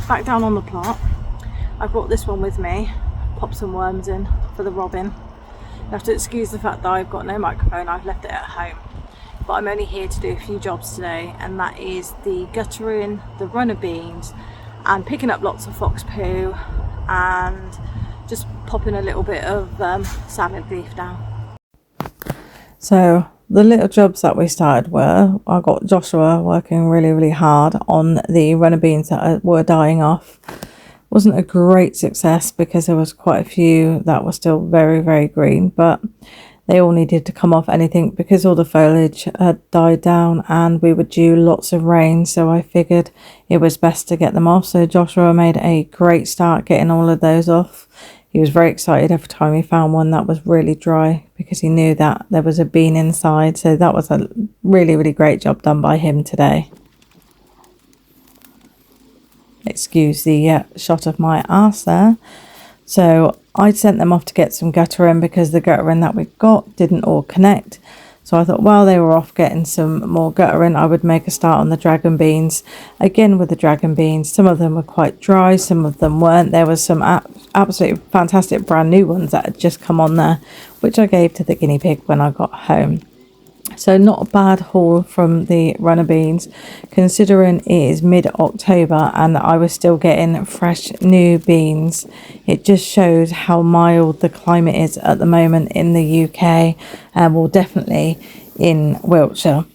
back down on the plot. I brought this one with me, pop some worms in for the robin. You have to excuse the fact that I've got no microphone, I've left it at home. But I'm only here to do a few jobs today, and that is the guttering, the runner beans, and picking up lots of fox poo, and just popping a little bit of salad leaf down. So the little jobs that we started were, I got Joshua working really hard on the runner beans that were dying off. Wasn't a great success because there was quite a few that were still very green, but they all needed to come off anything because all the foliage had died down and we were due lots of rain, so I figured it was best to get them off. So Joshua made a great start getting all of those off. He was very excited every time he found one that was really dry because he knew that there was a bean inside, so that was a really great job done by him today. Excuse the shot of my arse there. So I sent them off to get some guttering because the guttering that we got didn't all connect. So I thought while they were off getting some more guttering, I would make a start on the dragon beans. Again with the dragon beans, some of them were quite dry, some of them weren't. There was some absolutely fantastic brand new ones that had just come on there, which I gave to the guinea pig when I got home. So not a bad haul from the runner beans, considering it is mid-October and I was still getting fresh new beans. It just shows how mild the climate is at the moment in the UK, and well, definitely in Wiltshire.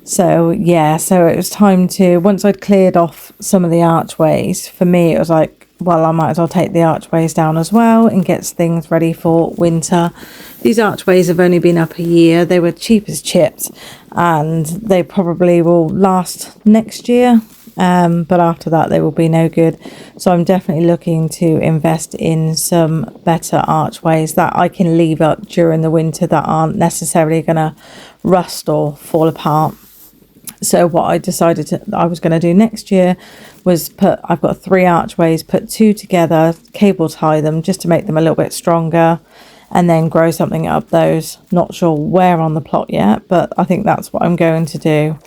So yeah, so it was time to, once I'd cleared off some of the archways, for me it was like, well, I might as well take the archways down as well and get things ready for winter. These archways have only been up a year. They were cheap as chips and they probably will last next year. But after that, they will be no good. So I'm definitely looking to invest in some better archways that I can leave up during the winter that aren't necessarily going to rust or fall apart. So what I decided I was going to do next year was I've got 3 archways, put 2 together, cable tie them just to make them a little bit stronger, and then grow something up those. Not sure where on the plot yet, but I think that's what I'm going to do.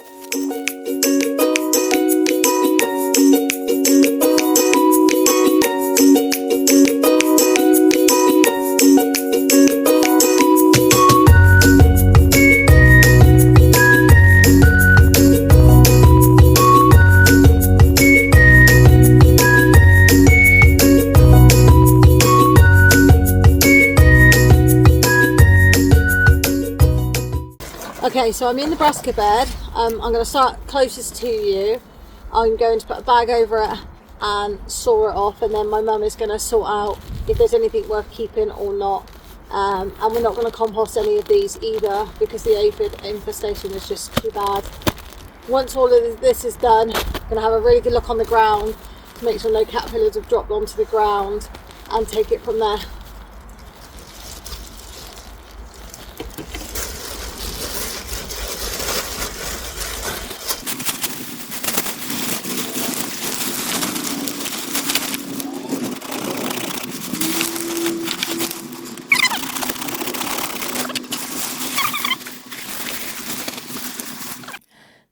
Okay, so I'm in the brassica bed. I'm going to start closest to you. I'm going to put a bag over it and saw it off, and then my mum is going to sort out if there's anything worth keeping or not. And we're not going to compost any of these either because the aphid infestation is just too bad. Once all of this is done, I'm going to have a really good look on the ground to make sure no caterpillars have dropped onto the ground and take it from there.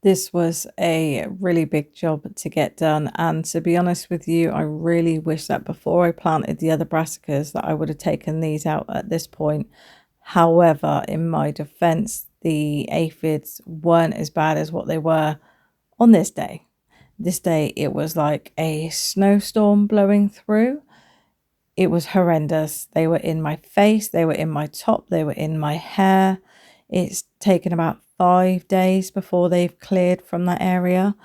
This was a really big job to get done, and to be honest with you, I really wish that before I planted the other brassicas that I would have taken these out at this point. However, in my defense, the aphids weren't as bad as what they were on this day. This day it was like a snowstorm blowing through. It was horrendous. They were in my face, they were in my top, they were in my hair. It's taken about 5 days before they've cleared from that area.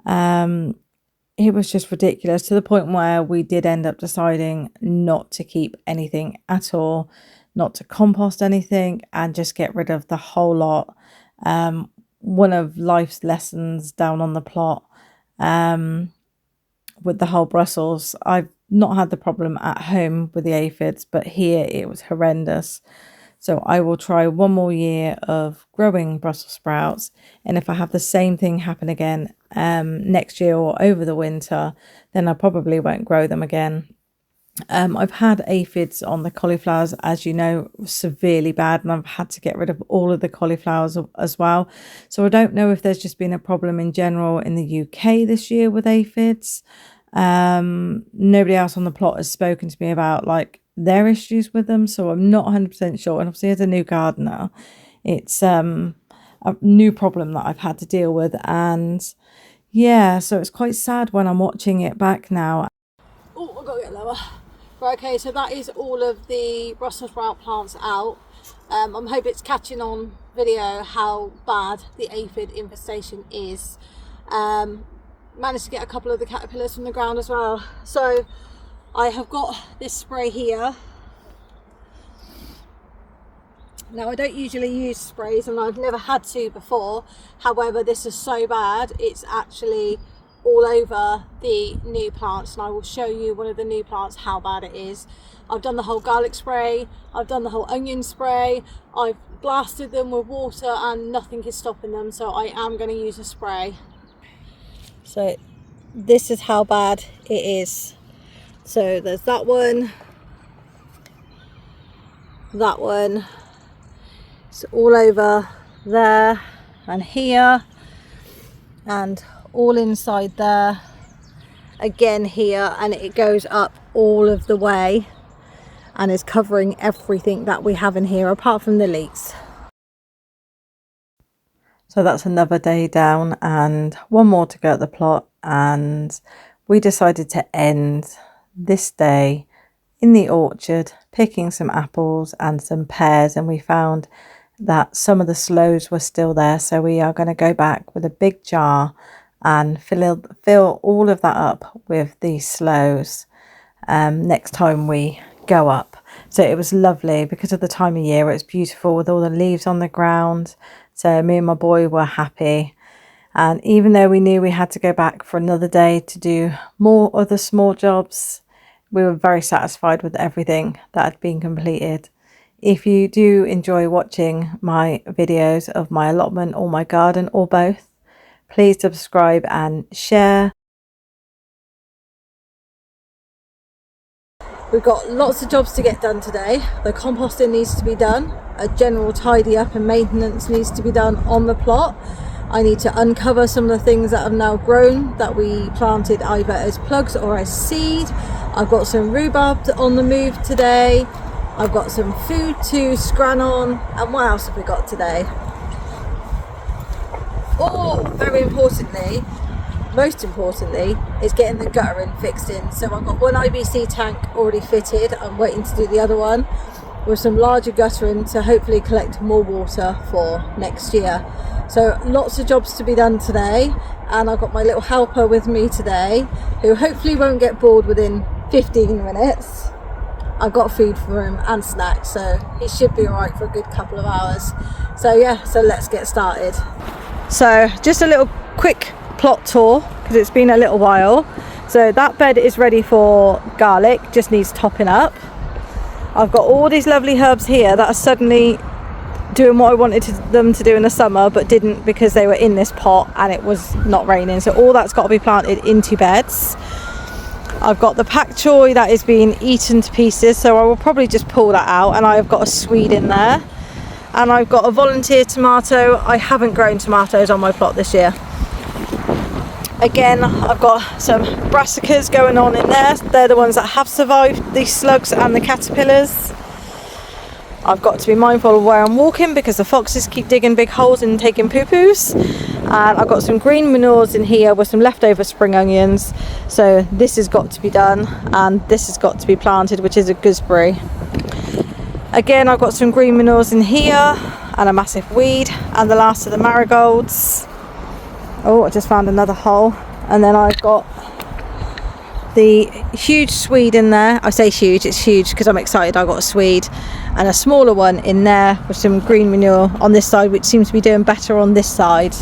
It was just ridiculous, to the point where we did end up deciding not to keep anything at all, not to compost anything, and just get rid of the whole lot. One of life's lessons down on the plot with the whole Brussels. I've not had the problem at home with the aphids, but here it was horrendous. So I will try one more year of growing Brussels sprouts, and if I have the same thing happen again next year or over the winter, then I probably won't grow them again. I've had aphids on the cauliflowers, as you know, severely bad, and I've had to get rid of all of the cauliflowers as well. So I don't know if there's just been a problem in general in the UK this year with aphids. Nobody else on the plot has spoken to me about like their issues with them, so I'm not 100% sure. And obviously as a new gardener, it's a new problem that I've had to deal with, and yeah, so it's quite sad when I'm watching it back now. Oh, I've got to get lower. Right, okay, so that is all of the Brussels sprout plants out. I hope it's catching on video how bad the aphid infestation is. Managed to get a couple of the caterpillars from the ground as well. So I have got this spray here. Now I don't usually use sprays and I've never had to before. However, this is so bad, it's actually all over the new plants, and I will show you one of the new plants how bad it is. I've done the whole garlic spray, I've done the whole onion spray, I've blasted them with water and nothing is stopping them, so I am going to use a spray. So this is how bad it is. So there's that one, it's all over there and here, and all inside there, again here, and it goes up all of the way and is covering everything that we have in here apart from the leeks. So that's another day down and one more to go at the plot, and we decided to end this day in the orchard picking some apples and some pears, and we found that some of the sloes were still there, so we are going to go back with a big jar and fill all of that up with these sloes next time we go up. So it was lovely because of the time of year. It was beautiful with all the leaves on the ground, so me and my boy were happy. And even though we knew we had to go back for another day to do more other small jobs, we were very satisfied with everything that had been completed. If you do enjoy watching my videos of my allotment or my garden or both, please subscribe and share. We've got lots of jobs to get done today. The composting needs to be done. A general tidy up and maintenance needs to be done on the plot. I need to uncover some of the things that have now grown that we planted either as plugs or as seed. I've got some rhubarb on the move today. I've got some food to scran on. And what else have we got today? Oh, very importantly, most importantly, is getting the guttering fixed in. So I've got one IBC tank already fitted. I'm waiting to do the other one with some larger guttering to hopefully collect more water for next year. So lots of jobs to be done today, and I've got my little helper with me today who hopefully won't get bored within 15 minutes. I've got food for him and snacks, so he should be alright for a good couple of hours. So yeah, so let's get started. So just a little quick plot tour because it's been a little while. So that bed is ready for garlic, just needs topping up. I've got all these lovely herbs here that are suddenly doing what I wanted them to do in the summer but didn't because they were in this pot and it was not raining, so all that's got to be planted into beds. I've got the pak choy that is being eaten to pieces, so I will probably just pull that out, and I've got a swede in there, and I've got a volunteer tomato. I haven't grown tomatoes on my plot this year. Again, I've got some brassicas going on in there. They're the ones that have survived the slugs and the caterpillars. I've got to be mindful of where I'm walking because the foxes keep digging big holes and taking poo-poos. And I've got some green manures in here with some leftover spring onions. So this has got to be done, and this has got to be planted, which is a gooseberry. Again, I've got some green manures in here and a massive weed and the last of the marigolds. Oh, I just found another hole. And then I've got the huge swede in there. I say huge, it's huge because I'm excited I got a swede, and a smaller one in there with some green manure on this side, which seems to be doing better on this side.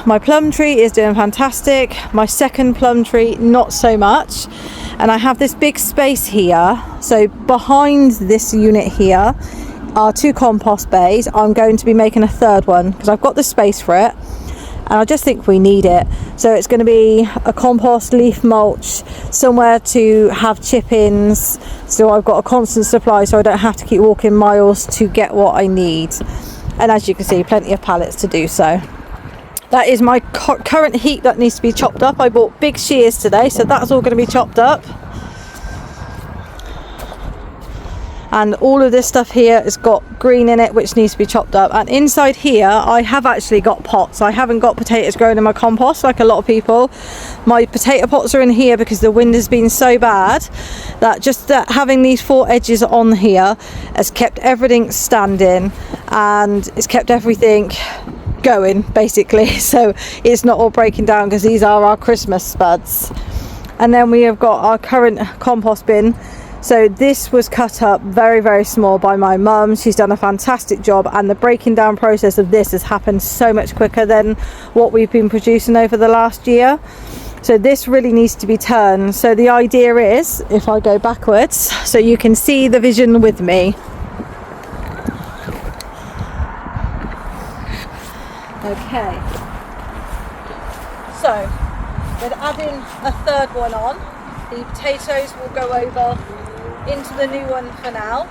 My plum tree is doing fantastic. My second plum tree, not so much. And I have this big space here. So behind this unit here are 2 compost bays. I'm going to be making a third one because I've got the space for it, and I just think we need it. So it's going to be a compost leaf mulch, somewhere to have chip-ins, so I've got a constant supply so I don't have to keep walking miles to get what I need. And as you can see, plenty of pallets to do so. That is my current heat that needs to be chopped up. I bought big shears today, so that's all going to be chopped up. And all of this stuff here has got green in it, which needs to be chopped up. And inside here, I have actually got pots. I haven't got potatoes growing in my compost like a lot of people. My potato pots are in here because the wind has been so bad that just having these 4 edges on here has kept everything standing, and it's kept everything going basically. So it's not all breaking down, because these are our Christmas spuds. And then we have got our current compost bin. So this was cut up very, very small by my mum. She's done a fantastic job, and the breaking down process of this has happened so much quicker than what we've been producing over the last year. So this really needs to be turned. So the idea is, if I go backwards so you can see the vision with me. Okay. So we're adding a third one on. The potatoes will go over into the new one for now,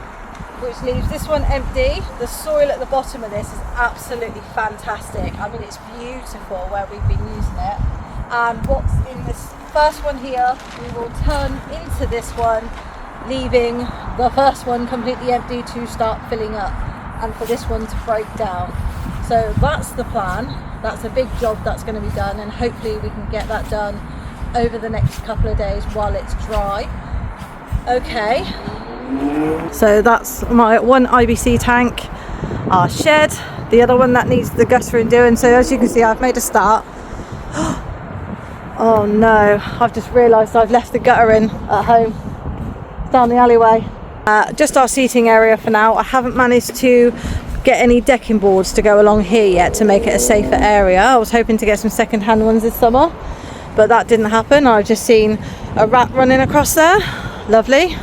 which leaves this one empty. The soil at the bottom of this is absolutely fantastic. I mean, it's beautiful where we've been using it. And what's in this first one here, we will turn into this one, leaving the first one completely empty to start filling up, and for this one to break down. So that's the plan. That's a big job that's going to be done, and hopefully we can get that done over the next couple of days while it's dry. Okay, so that's my one IBC tank, our shed, the other one that needs the guttering doing. So as you can see, I've made a start. Oh no, I've just realised I've left the guttering at home. It's down the alleyway. Just our seating area for now. I haven't managed to get any decking boards to go along here yet to make it a safer area. I was hoping to get some second-hand ones this summer, but that didn't happen. I've just seen a rat running across there. Lovely.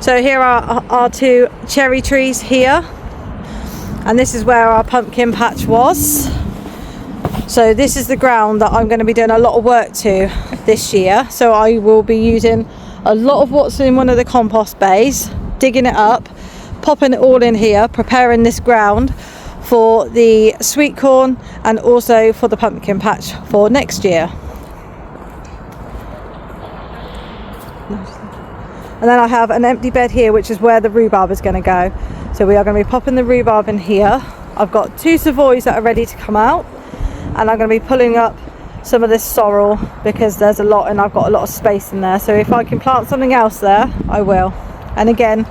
So here are our 2 cherry trees here, and this is where our pumpkin patch was. So this is the ground that I'm going to be doing a lot of work to this year. So I will be using a lot of what's in one of the compost bays, digging it up, popping it all in here, preparing this ground for the sweet corn and also for the pumpkin patch for next year. And then I have an empty bed here, which is where the rhubarb is going to go. So we are going to be popping the rhubarb in here. I've got 2 savoys that are ready to come out, and I'm going to be pulling up some of this sorrel because there's a lot and I've got a lot of space in there. So if I can plant something else there, I will. And again,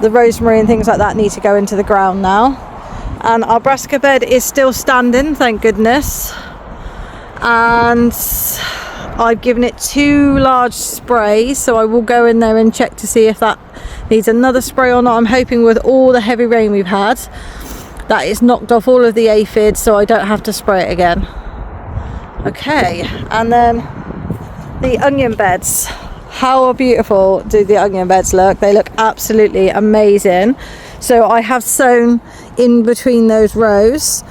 the rosemary and things like that need to go into the ground now. And our brassica bed is still standing, thank goodness. And I've given it 2 large sprays, so I will go in there and check to see if that needs another spray or not. I'm hoping with all the heavy rain we've had that it's knocked off all of the aphids, so I don't have to spray it again. Okay, and then the onion beds. How beautiful do the onion beds look? They look absolutely amazing. So I have sown in between those rows.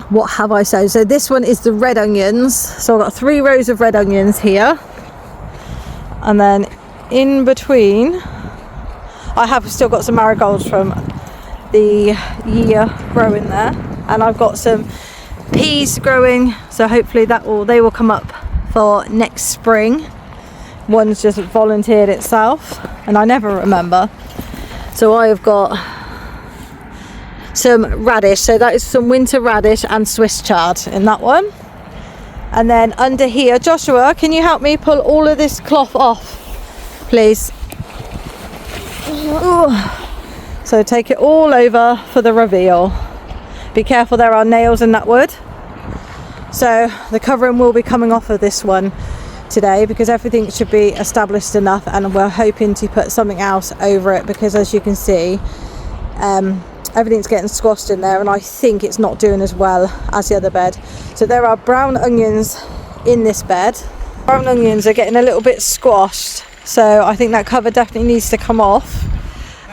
What have I sown? So this one is the red onions. So I've got 3 rows of red onions here. And then in between, I have still got some marigolds from the year growing there. And I've got some peas growing. So hopefully they will come up for next spring. One's just volunteered itself, and I never remember. So I have got some radish, so that is some winter radish and Swiss chard in that one. And then under here, Joshua, can you help me pull all of this cloth off, please? Ooh. So take it all over for the reveal. Be careful, there are nails in that wood. So the covering will be coming off of this one today because everything should be established enough, and we're hoping to put something else over it because, as you can see, everything's getting squashed in there, and I think it's not doing as well as the other bed. So there are brown onions in this bed. Brown onions are getting a little bit squashed, so I think that cover definitely needs to come off.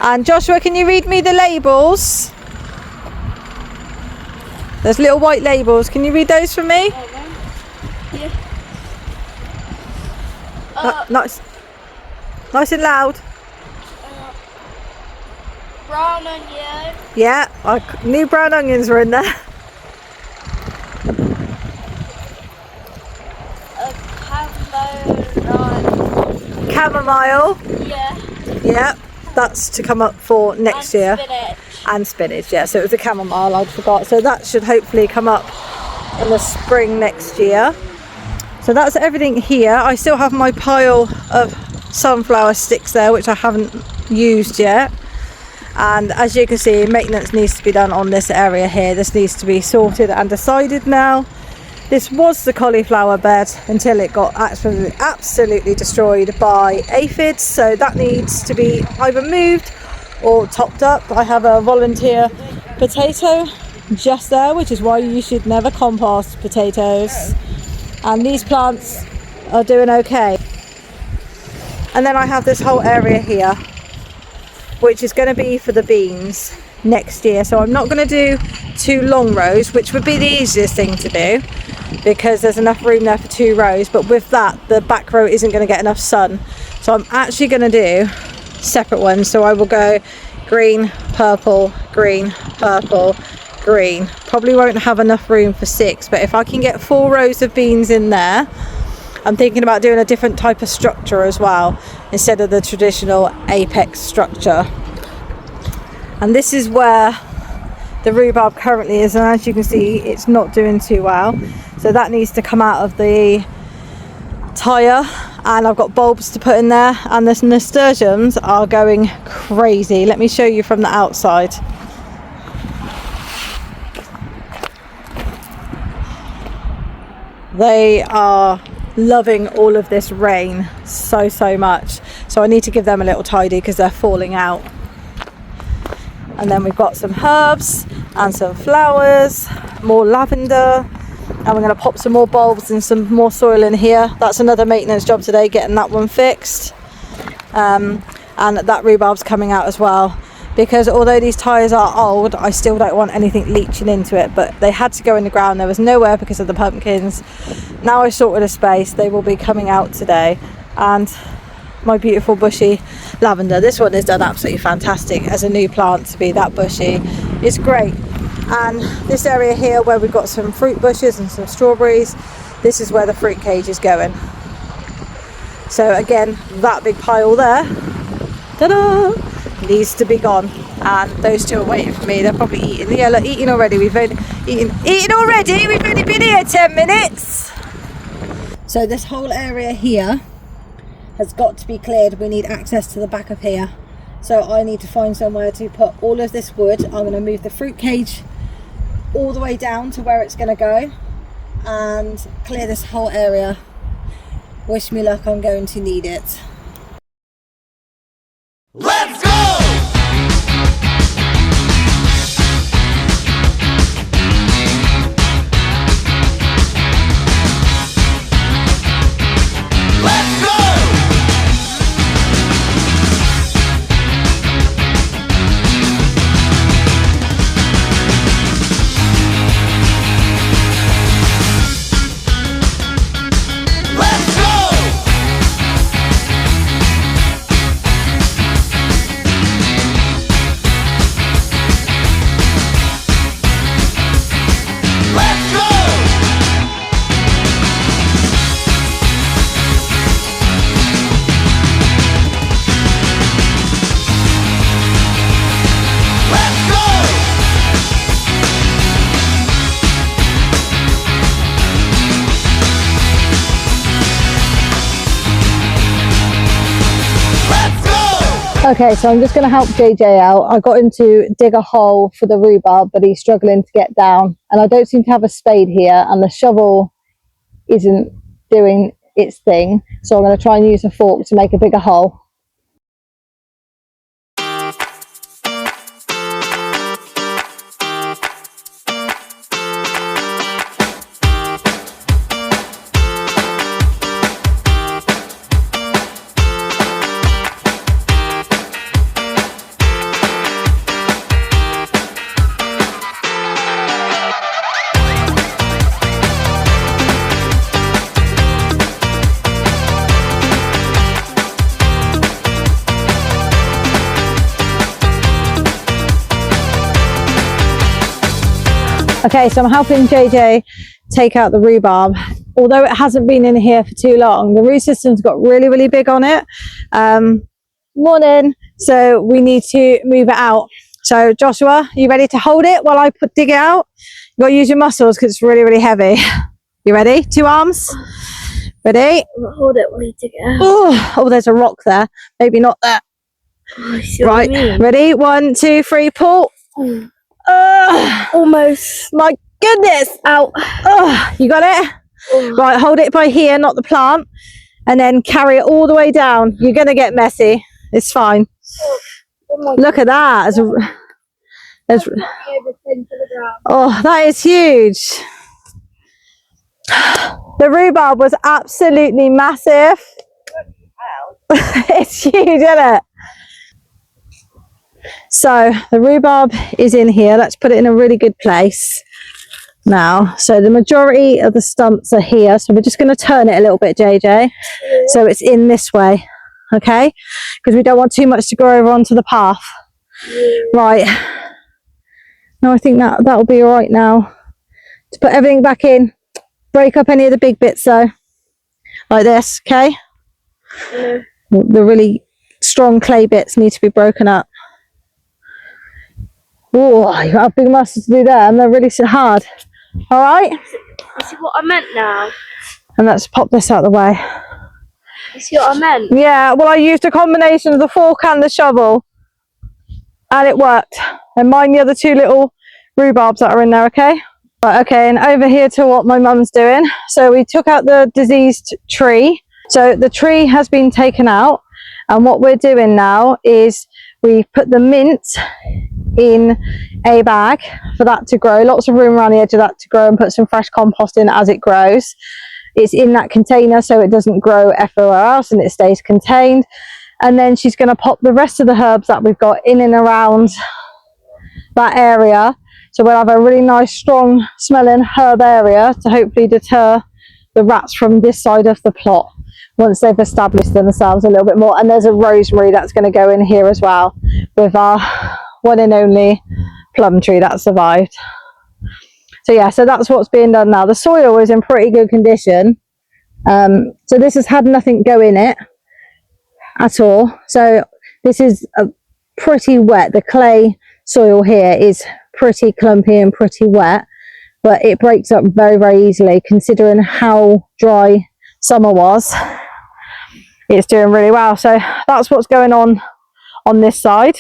And Joshua, can you read me the labels? There's little white labels. Can you read those for me? Yeah. Nice and loud. Brown onion. Yeah, new brown onions were in there. chamomile. Yeah. Yeah, that's to come up for next year. Spinach. And spinach, yeah. So it was the chamomile, I'd forgot. So that should hopefully come up in the spring next year. So that's everything here. I still have my pile of sunflower sticks there, which I haven't used yet. And as you can see, maintenance needs to be done on this area here. This needs to be sorted and decided now. This was the cauliflower bed until it got absolutely destroyed by aphids. So that needs to be either moved or topped up. I have a volunteer potato just there, which is why you should never compost potatoes. And these plants are doing okay. And then I have this whole area here, which is going to be for the beans next year. So I'm not going to do 2 long rows, which would be the easiest thing to do because there's enough room there for 2 rows. But with that, the back row isn't going to get enough sun. So I'm actually going to do separate ones. So I will go green, purple, green, purple, green. Probably won't have enough room for 6, but if I can get 4 rows of beans in there, I'm thinking about doing a different type of structure as well, instead of the traditional apex structure. And this is where the rhubarb currently is, and as you can see, it's not doing too well. So that needs to come out of the tyre, and I've got bulbs to put in there, and the nasturtiums are going crazy. Let me show you from the outside. They are loving all of this rain so much, so I need to give them a little tidy because they're falling out. And then we've got some herbs and some flowers, more lavender, and we're going to pop some more bulbs and some more soil in here. That's another maintenance job today, getting that one fixed. And that rhubarb's coming out as well, because although these tyres are old, I still don't want anything leaching into it, but they had to go in the ground. There was nowhere because of the pumpkins. Now I sorted a space, they will be coming out today. And my beautiful bushy lavender, this one is done absolutely fantastic as a new plant to be that bushy. It's great. And this area here where we've got some fruit bushes and some strawberries, this is where the fruit cage is going. So again, that big pile there, ta-da, needs to be gone. And those 2 are waiting for me. They're probably eating. Yeah, look, eating already. We've only eaten already. We've only been here 10 minutes. So this whole area here has got to be cleared. We need access to the back of here. So I need to find somewhere to put all of this wood. I'm going to move the fruit cage all the way down to where it's going to go and clear this whole area. Wish me luck, I'm going to need it. Let's go! Okay, so I'm just going to help JJ out. I got him to dig a hole for the rhubarb, but he's struggling to get down. And I don't seem to have a spade here, and the shovel isn't doing its thing. So I'm going to try and use a fork to make a bigger hole. Okay, so I'm helping JJ take out the rhubarb. although it hasn't been in here for too long, the root system's got really, really big on it. Morning. So we need to move it out. So Joshua, you ready to hold it while I dig it out? You got to use your muscles because it's really, really heavy. You ready? 2 arms. Ready? Hold it while you dig it out. Oh, there's a rock there. Maybe not there. Right. Ready? 1, 2, 3, pull. Almost. My goodness. Out. You got it? Right, hold it by here, not the plant, and then carry it all the way down. You're going to get messy. It's fine. Look at that. Oh, that is huge. The rhubarb was absolutely massive. It's huge, isn't it? So the rhubarb is in here. Let's put it in a really good place now. So the majority of the stumps are here. So we're just going to turn it a little bit, JJ. So it's in this way. Okay, because we don't want too much to go over onto the path. Right. No, I think that'll be all right now. To put everything back in, break up any of the big bits though, like this. Okay. The really strong clay bits need to be broken up. Oh, you got big muscles to do there, and they're really hard. All right. You see what I meant now? And let's pop this out of the way. You see what I meant? Yeah, well, I used a combination of the fork and the shovel, and it worked. And mind the other 2 little rhubarbs that are in there, okay? Right, okay, and over here to what my mum's doing. So we took out the diseased tree. So the tree has been taken out, and what we're doing now is we put the mint in a bag for that to grow. Lots of room around the edge of that to grow, and put some fresh compost in as it grows. It's in that container so it doesn't grow everywhere else and it stays contained. And then she's going to pop the rest of the herbs that we've got in and around that area. So we'll have a really nice, strong smelling herb area to hopefully deter the rats from this side of the plot once they've established themselves a little bit more. And there's a rosemary that's going to go in here as well with our one and only plum tree that survived. So yeah, so that's what's being done now. The soil is in pretty good condition. So this has had nothing go in it at all. So this is pretty wet. The clay soil here is pretty clumpy and pretty wet, but it breaks up very, very easily considering how dry summer was. It's doing really well. So that's what's going on this side.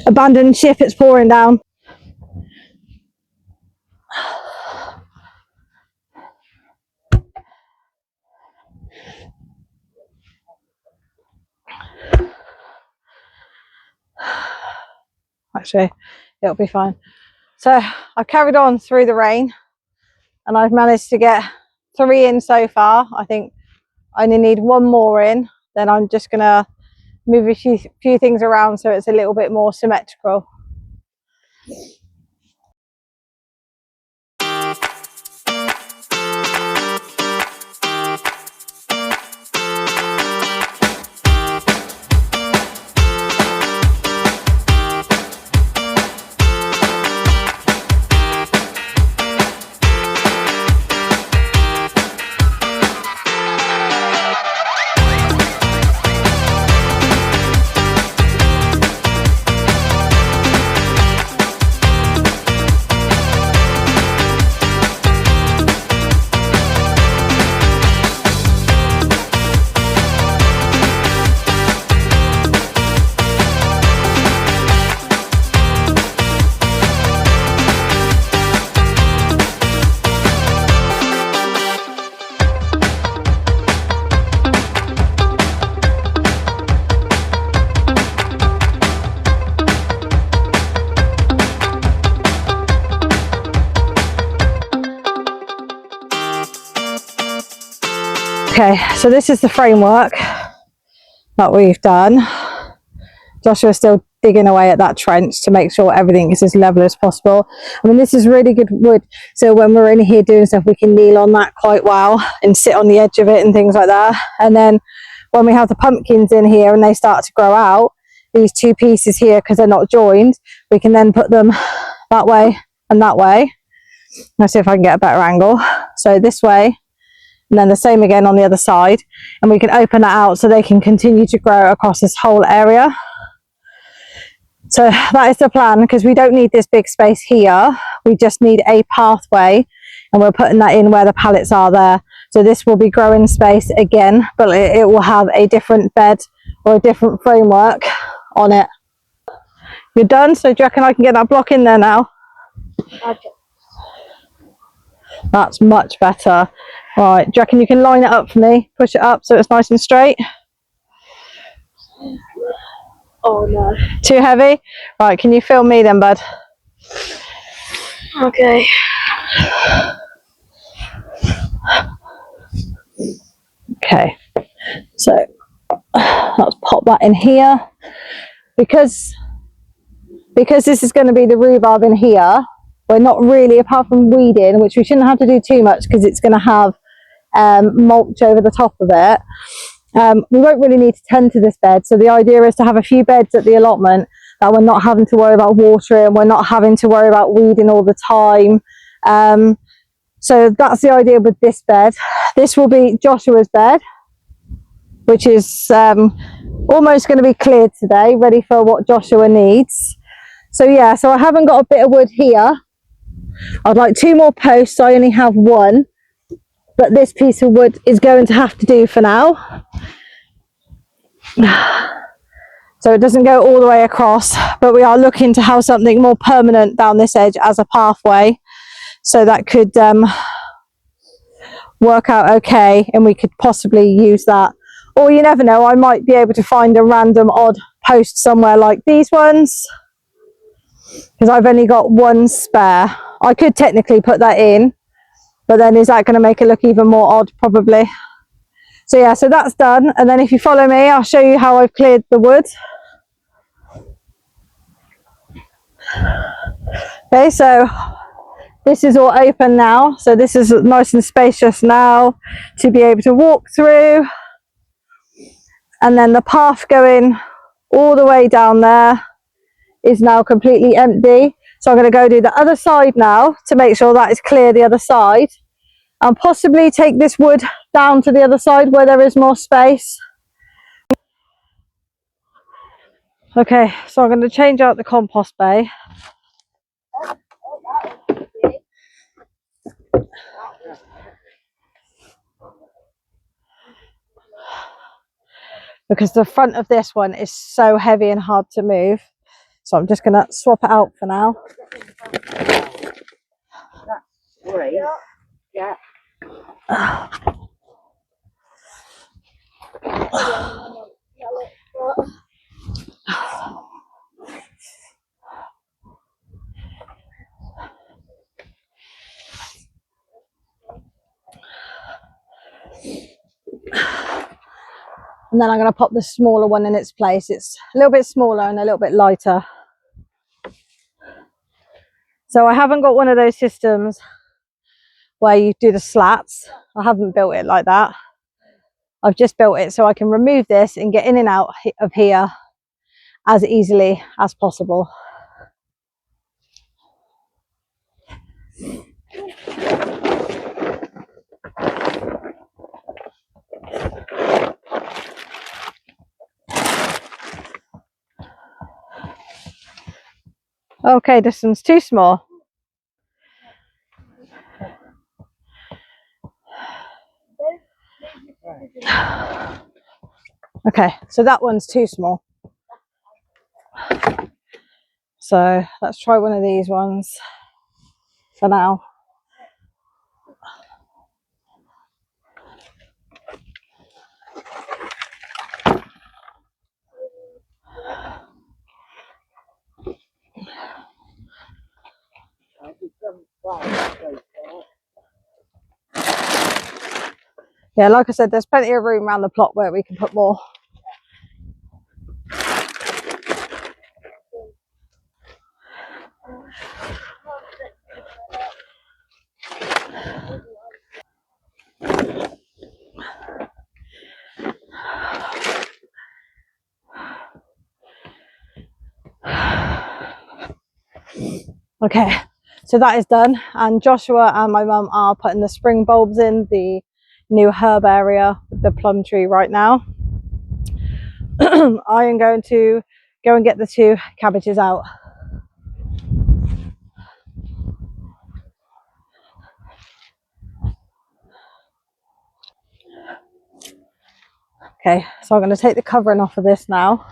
Abandoned ship, it's pouring down. Actually, it'll be fine. So I carried on through the rain and I've managed to get 3 in so far. I think I only need 1 more in. Then I'm just gonna move a few things around so it's a little bit more symmetrical. Okay, so this is the framework that we've done. Joshua's still digging away at that trench to make sure everything is as level as possible. I mean, this is really good wood, so when we're in here doing stuff, we can kneel on that quite well and sit on the edge of it and things like that. And then when we have the pumpkins in here and they start to grow out, these two pieces here, because they're not joined, we can then put them that way and that way. Let's see if I can get a better angle. So this way, and then the same again on the other side, and we can open that out so they can continue to grow across this whole area. So that is the plan, because we don't need this big space here, we just need a pathway, and we're putting that in where the pallets are there. So this will be growing space again, but it will have a different bed or a different framework on it. You're done, so do you reckon I can get that block in there now? Okay. That's much better. Right, do you reckon you can line it up for me? Push it up so it's nice and straight. Oh no. Too heavy? Right, can you film me then, bud? Okay. Okay, so let's pop that in here. Because this is going to be the rhubarb in here, we're not really, apart from weeding, which we shouldn't have to do too much because it's going to have mulch over the top of it. We won't really need to tend to this bed, so the idea is to have a few beds at the allotment that we're not having to worry about watering, we're not having to worry about weeding all the time. So that's the idea with this bed. This will be Joshua's bed, which is almost going to be cleared today, ready for what Joshua needs. So yeah, so I haven't got a bit of wood here. I'd like 2 more posts, I only have 1. But this piece of wood is going to have to do for now. So it doesn't go all the way across, but we are looking to have something more permanent down this edge as a pathway. So that could work out okay, and we could possibly use that. Or you never know, I might be able to find a random odd post somewhere like these ones, because I've only got 1 spare. I could technically put that in, but then is that going to make it look even more odd? Probably. So yeah, so that's done. And then if you follow me, I'll show you how I've cleared the wood. Okay, so this is all open now. So this is nice and spacious now to be able to walk through. And then the path going all the way down there is now completely empty. So I'm going to go do the other side now to make sure that is clear the other side, and possibly take this wood down to the other side where there is more space. Okay, so I'm going to change out the compost bay. Because the front of this one is so heavy and hard to move. So I'm just going to swap it out for now. Yeah. And then I'm going to pop the smaller one in its place. It's a little bit smaller and a little bit lighter. So I haven't got one of those systems where you do the slats. I haven't built it like that. I've just built it so I can remove this and get in and out of here as easily as possible. Okay, this one's too small. Okay, so that one's too small. So let's try one of these ones for now. Yeah, like I said, there's plenty of room around the plot where we can put more. Okay, so that is done, and Joshua and my mum are putting the spring bulbs in the new herb area with the plum tree right now. I am going to go and get the 2 cabbages out. Okay, so I'm going to take the covering off of this now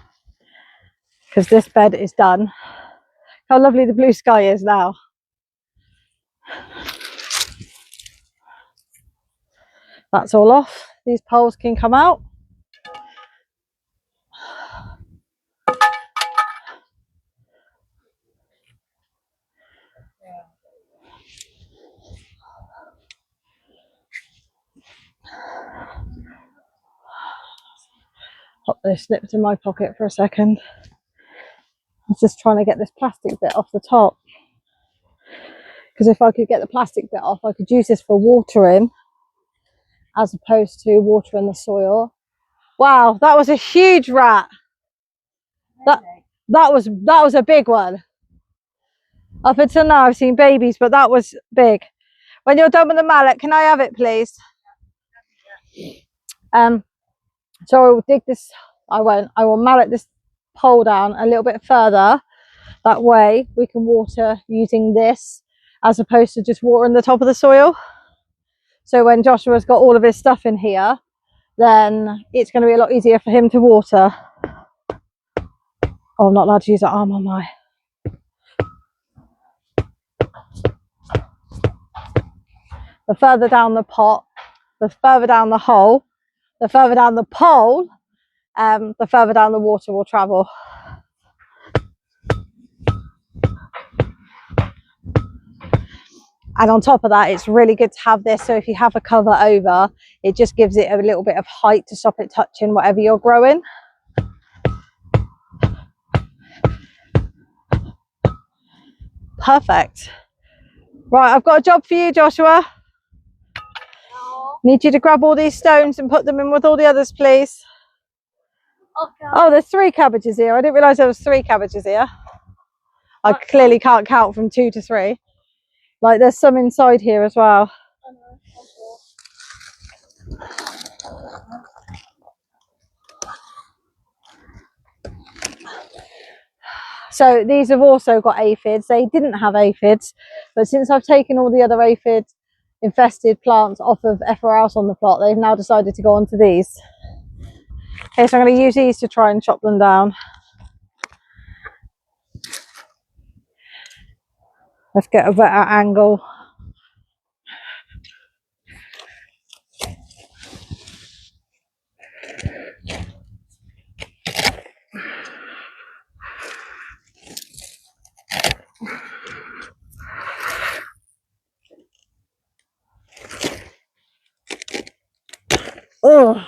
because this bed is done. How lovely the blue sky is now. That's all off. These poles can come out. Pop this slipped in my pocket for a second. I was just trying to get this plastic bit off the top, because if I could get the plastic bit off, I could use this for watering as opposed to watering the soil. Wow, that was a huge rat. That was a big one. Up until now I've seen babies, but that was big. When you're done with the mallet, can I have it, please? So I will dig this. I will mallet this pole down a little bit further. That way we can water using this as opposed to just watering the top of the soil. So when Joshua's got all of his stuff in here, then it's going to be a lot easier for him to water. Oh, I'm not allowed to use that arm on my. The further down the pot, the further down the hole, the further down the pole, the further down the water will travel. And on top of that, it's really good to have this, so if you have a cover over, it just gives it a little bit of height to stop it touching whatever you're growing. Perfect. Right, I've got a job for you, Joshua. Need you to grab all these stones and put them in with all the others, please. Okay. Oh, there's 3 cabbages here. I didn't realise there was 3 cabbages here. I clearly can't count from 2 to 3. Like, there's some inside here as well. So these have also got aphids. They didn't have aphids, but since I've taken all the other aphid infested plants off of everywhere else on the plot, they've now decided to go onto these. Okay, so I'm going to use these to try and chop them down. Let's get a better angle. Oh.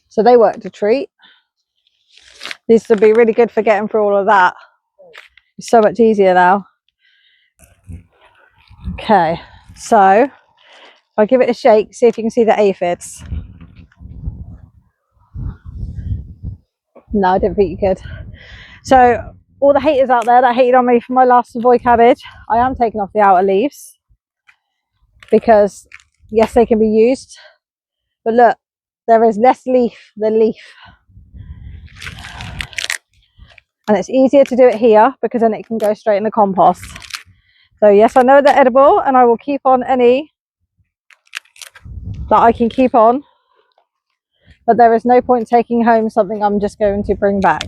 So they worked a treat. These would be really good for getting through all of that. It's so much easier now. Okay, so if I give it a shake, see if you can see the aphids. No, I didn't think you could. So all the haters out there that hated on me for my last Savoy cabbage, I am taking off the outer leaves because yes, they can be used, but look, there is less leaf than leaf, and it's easier to do it here because then it can go straight in the compost. So yes, I know they're edible, and I will keep on any that I can keep on, but there is no point taking home something I'm just going to bring back.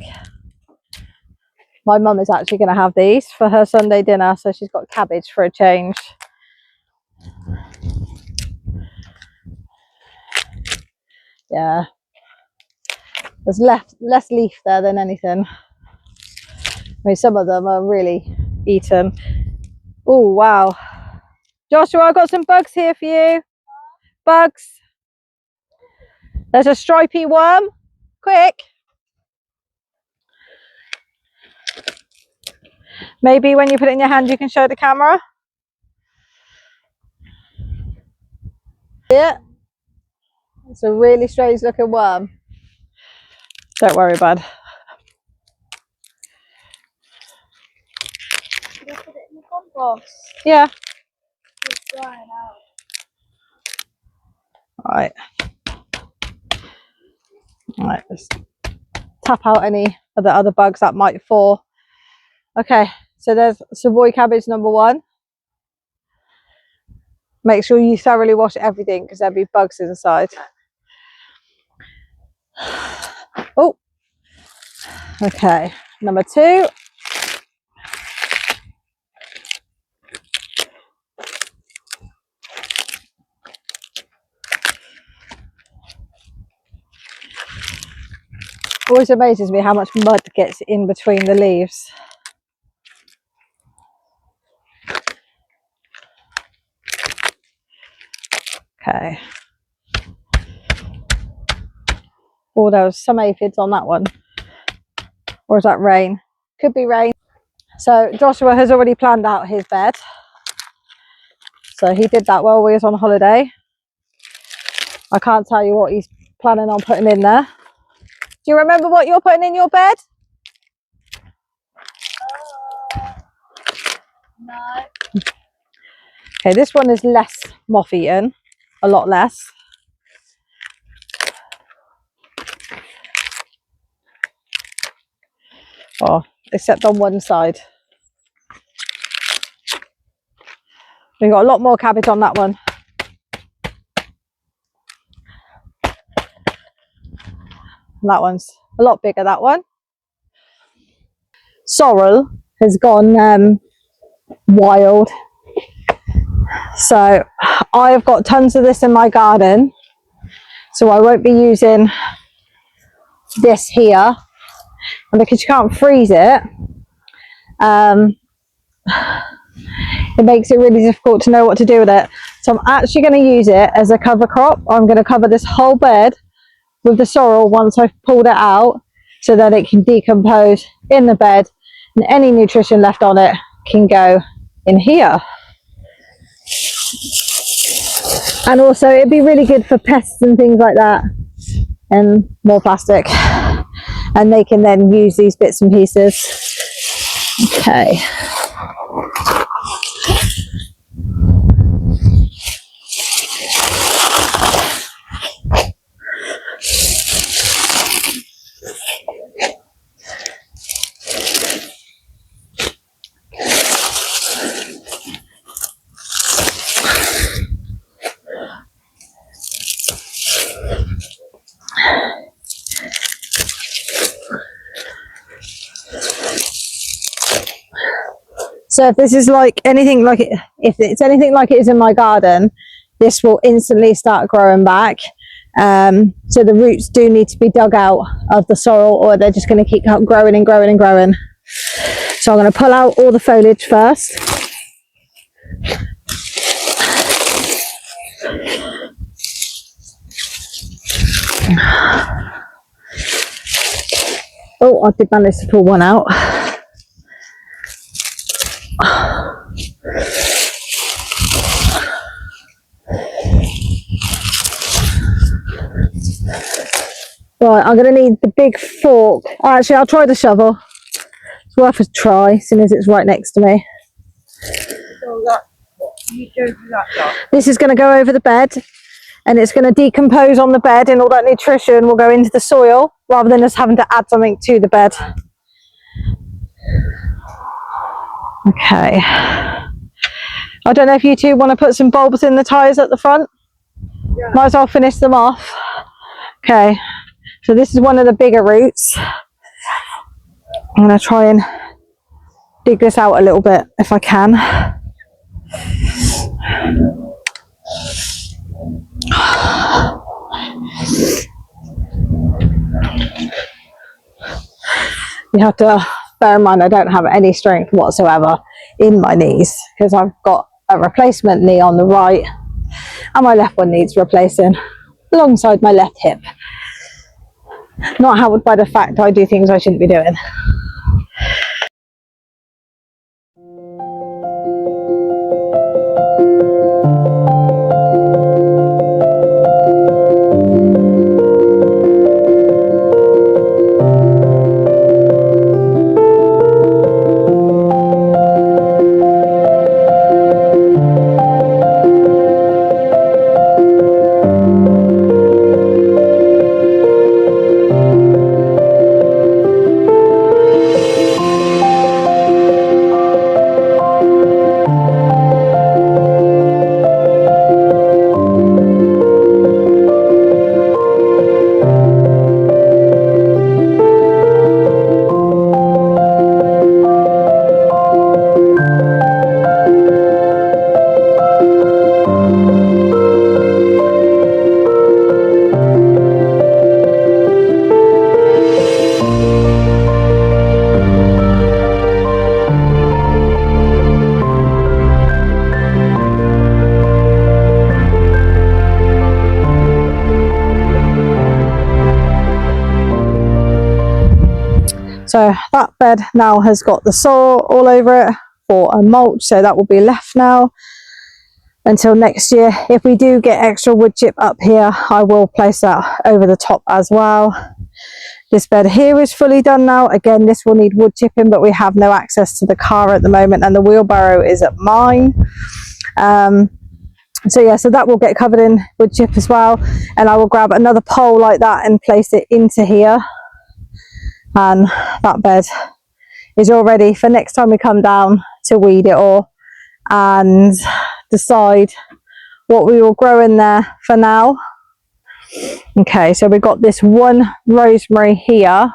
My mum is actually going to have these for her Sunday dinner, so she's got cabbage for a change. Yeah, there's less leaf there than anything. mean, some of them are really eaten. Oh, wow. Joshua, I've got some bugs here for you. Bugs. There's a stripy worm. Quick. Maybe when you put it in your hand, you can show the camera. Yeah. It's a really strange looking worm. Don't worry, bud. Can I put it in the compost? Yeah. It's drying out. Right. Right. Let's tap out any of the other bugs that might fall. Okay. So there's Savoy cabbage number 1. Make sure you thoroughly wash everything because there'll be bugs inside. Oh. Okay. Number 2. Always amazes me how much mud gets in between the leaves. Okay. Oh, there was some aphids on that one. Or is that rain? Could be rain. So Joshua has already planned out his bed. So he did that while we was on holiday. I can't tell you what he's planning on putting in there. Do you remember what you're putting in your bed? No. Okay, this one is less moth eaten, a lot less. Oh, except on one side. We've got a lot more cabbage on that one. That one's a lot bigger, that one. Sorrel has gone wild. So I've got tons of this in my garden. So I won't be using this here. And because you can't freeze it, it makes it really difficult to know what to do with it. So I'm actually going to use it as a cover crop. I'm going to cover this whole bed with the sorrel once I've pulled it out so that it can decompose in the bed and any nutrition left on it can go in here. And also it'd be really good for pests and things like that, and more plastic, and they can then use these bits and pieces. Okay. So if this is like anything like it, if it's anything like it is in my garden, this will instantly start growing back. So the roots do need to be dug out of the sorrel, or they're just going to keep growing and growing and growing. So I'm going to pull out all the foliage first. Oh, I did manage to pull one out. Right, I'm going to need the big fork. Actually, I'll try the shovel. It's worth a try, seeing as it's right next to me. So that, what you do for that job? This is going to go over the bed, and it's going to decompose on the bed, and all that nutrition will go into the soil rather than just having to add something to the bed. Okay. I don't know if you two want to put some bulbs in the tyres at the front. Yeah. Might as well finish them off. Okay. So this is one of the bigger roots. I'm going to try and dig this out a little bit if I can. You have to Bear in mind, I don't have any strength whatsoever in my knees because I've got a replacement knee on the right and my left one needs replacing alongside my left hip. Not helped by the fact I do things I shouldn't be doing. So that bed now has got the soil all over it for a mulch, so that will be left now until next year. If we do get extra wood chip up here, I will place that over the top as well. This bed here is fully done now. Again, this will need wood chipping, but we have no access to the car at the moment and the wheelbarrow is at mine. So yeah, so that will get covered in wood chip as well, and I will grab another pole like that and place it into here, and that bed is all ready for next time we come down to weed it all and decide what we will grow in there for now. Okay, so we've got this one rosemary here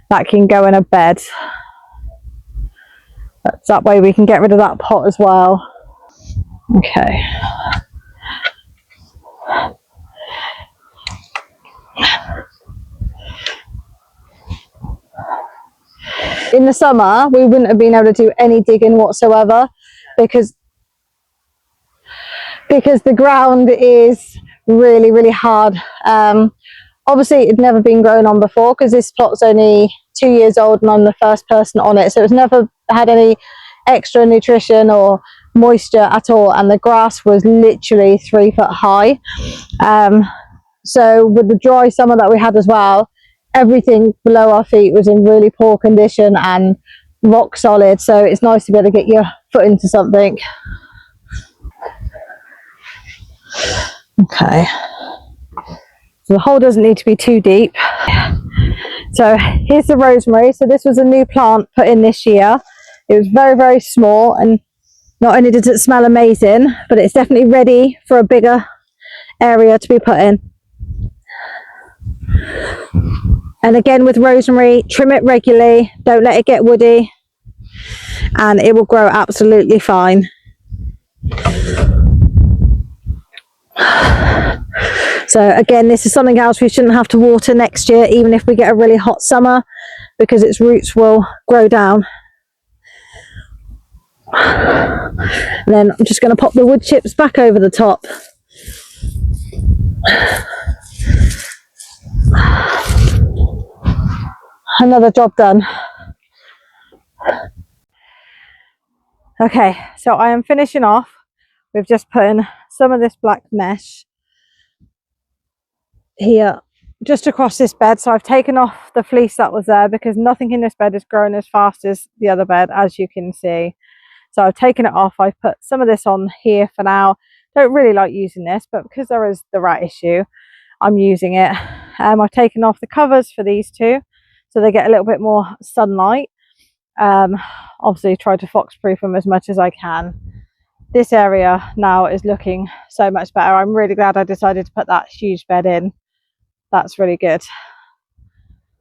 that can go in a bed. That way we can get rid of that pot as well. Okay. In the summer, we wouldn't have been able to do any digging whatsoever because the ground is really, really hard. Obviously, it'd never been grown on before because this plot's only 2 years old and I'm the first person on it. So it's never had any extra nutrition or moisture at all. And the grass was literally 3 foot high. So with the dry summer that we had as well, everything below our feet was in really poor condition and rock solid. So it's nice to be able to get your foot into something. Okay. So the hole doesn't need to be too deep. So here's the rosemary. So this was a new plant put in this year. It was very, very small, and not only does it smell amazing, but it's definitely ready for a bigger area to be put in. And again, with rosemary, trim it regularly, don't let it get woody, and it will grow absolutely fine. So again, this is something else we shouldn't have to water next year, even if we get a really hot summer, because its roots will grow down. And then I'm just going to pop the wood chips back over the top. Another job done. Okay, so I am finishing off. We've just put in some of this black mesh here just across this bed. So I've taken off the fleece that was there because nothing in this bed is growing as fast as the other bed, as you can see. So I've taken it off. I've put some of this on here for now. Don't really like using this, but because there is the rat issue, I'm using it. I've taken off the covers for these two so they get a little bit more sunlight. Obviously try to fox proof them as much as I can. This area now is looking so much better. I'm really glad I decided to put that huge bed in. That's really good.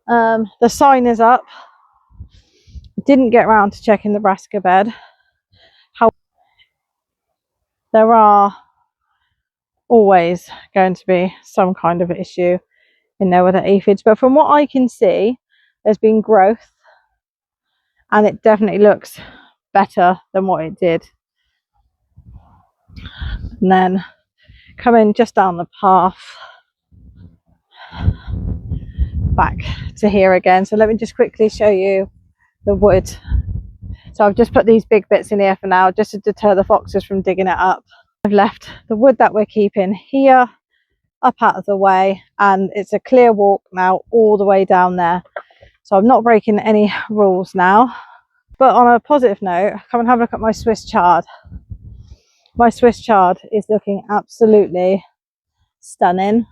The sign is up. Didn't get around to checking the brassica bed. There are always going to be some kind of issue in there with the aphids, but from what I can see, there's been growth and it definitely looks better than what it did. And then coming just down the path back to here again. So let me just quickly show you the wood. So I've just put these big bits in here for now, just to deter the foxes from digging it up. I've left the wood that we're keeping here up out of the way, and it's a clear walk now all the way down there. So I'm not breaking any rules now. But on a positive note, come and have a look at my Swiss chard. My Swiss chard is looking absolutely stunning.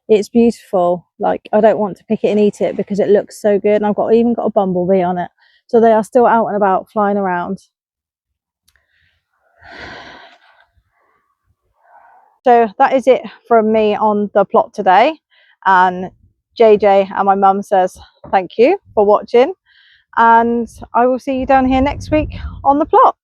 It's beautiful. Like, I don't want to pick it and eat it because it looks so good, and I've even got a bumblebee on it. So they are still out and about, flying around. So that is it from me on the plot today. And JJ and my mum says thank you for watching, and I will see you down here next week on the plot.